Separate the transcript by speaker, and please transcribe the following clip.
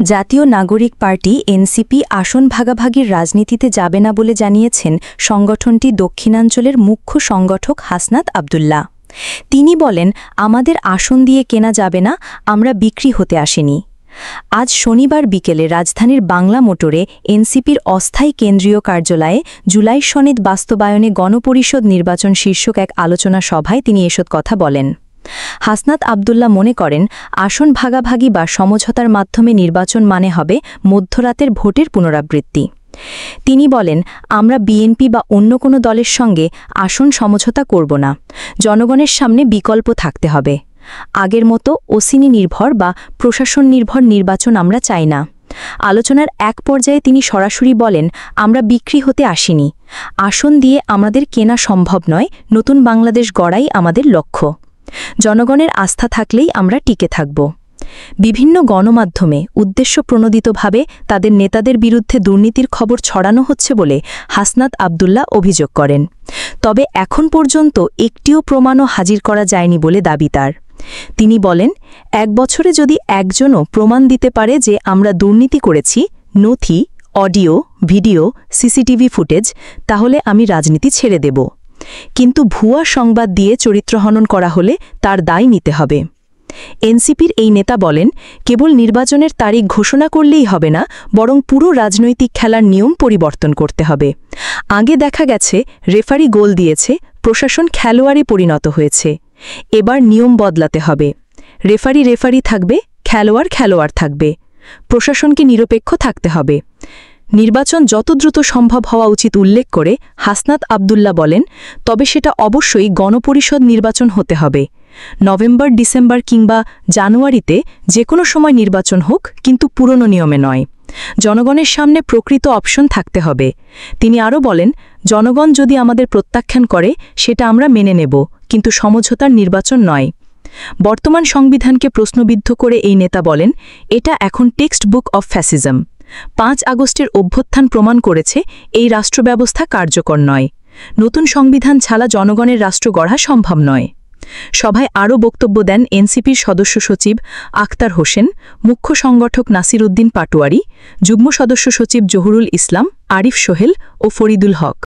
Speaker 1: জাতীয় নাগরিক party NCP আসন ভাগাভাগির রাজনীতিতে যাবে না বলে জানিয়েছেন সংগঠনটি দক্ষিণাঞ্চলের মুখ্য সংগঠক হাসনাত আব্দুল্লাহ। তিনি বলেন, আমাদের আসন দিয়ে কেনা যাবে না, আমরা বিক্রি হতে আসিনি। আজ শনিবার বিকেলে রাজধানীর বাংলা মোটরে এনসিপির অস্থায়ী কেন্দ্রীয় কার্যালয়ে জুলাই সনদ বাস্তবায়নে গণপরিষদ নির্বাচন শীর্ষক এক আলোচনা সভায় তিনি এসব কথা বলেন। হাসনাত আব্দুল্লাহ মনে করেন, আসন ভাগাভাগি বা সমঝোতার মাধ্যমে নির্বাচন মানে হবে মধ্যরাতের ভোটের পুনরাবৃত্তি। তিনি বলেন, আমরা বিএনপি বা অন্য কোনো দলের সঙ্গে আসন সমঝোতা করব না। জনগণের সামনে বিকল্প থাকতে হবে। আগের মতো ওসিনি নির্ভর বা প্রশাসন নির্ভর নির্বাচন আমরা চাই না। আলোচনার এক পর্যায়ে তিনি সরাসরি বলেন, আমরা বিক্রি হতে আসিনি। আসন দিয়ে আমাদের কেনা সম্ভব নয়, নতুন বাংলাদেশ গড়াই আমাদের লক্ষ্য। জনগণের আস্থা থাকলেই আমরা টিকে থাকব। বিভিন্ন গণমাধ্যমে উদ্দেশ্যপ্রণোদিতভাবে তাদের নেতাদের বিরুদ্ধে দুর্নীতির খবর ছড়ানো হচ্ছে বলে হাসনাত আব্দুল্লাহ অভিযোগ করেন। তবে এখন পর্যন্ত একটিও প্রমাণও হাজির করা যায়নি বলে দাবি তার। তিনি বলেন, 1 বছরে যদি একজনও প্রমাণ দিতে পারে যে আমরা দুর্নীতি করেছি, নথি, অডিও, ভিডিও, সিসিটিভি ফুটেজ, তাহলে আমি রাজনীতি ছেড়ে দেব। কিন্তু ভুয়া সংবাদ দিয়ে চরিত্রহনন করা হলে তার দায় নিতে হবে। এনসিপির এই নেতা বলেন, কেবল নির্বাচনের তারিখ ঘোষণা করলেই হবে না, বরং পুরো রাজনৈতিক খেলার নিয়ম পরিবর্তন করতে হবে। আগে দেখা গেছে রেফারি গোল দিয়েছে, প্রশাসন খেলোয়াড়ে পরিণত হয়েছে। এবার নিয়ম বদলাতে হবে। রেফারি থাকবে, খেলোয়াড় থাকবে। প্রশাসনকে নিরপেক্ষ থাকতে হবে। নির্বাচন যত দ্রুত সম্ভব হওয়া উচিত উল্লেখ করে হাসনাত আব্দুল্লাহ বলেন, তবে সেটা অবশ্যই গণপরিষদ নির্বাচন হতে হবে। নভেম্বর, ডিসেম্বর কিংবা জানুয়ারিতে যে কোনো সময় নির্বাচন হোক, কিন্তু পুরনো নিয়মে নয়। জনগণের সামনে প্রকৃত অপশন থাকতে হবে। তিনি আরও বলেন, জনগণ যদি আমাদের প্রত্যাখ্যান করে সেটা আমরা মেনে নেব, কিন্তু সমঝোতার নির্বাচন নয়। বর্তমান সংবিধানকে প্রশ্নবিদ্ধ করে এই নেতা বলেন, এটা এখন টেক্সট বুক অফ ফ্যাসিজম। 5 আগস্টের অভ্যুত্থান প্রমাণ করেছে এই রাষ্ট্রব্যবস্থা কার্যকর নয়। নতুন সংবিধান ছাড়া জনগণের রাষ্ট্র গড়া সম্ভব নয়। সভায় আরও বক্তব্য দেন এনসিপির সদস্য সচিব আখতার হোসেন, মুখ্য সংগঠক নাসির উদ্দিন পাটোয়ারি, যুগ্ম সদস্য সচিব জহুরুল ইসলাম, আরিফ সোহেল ও ফরিদুল হক।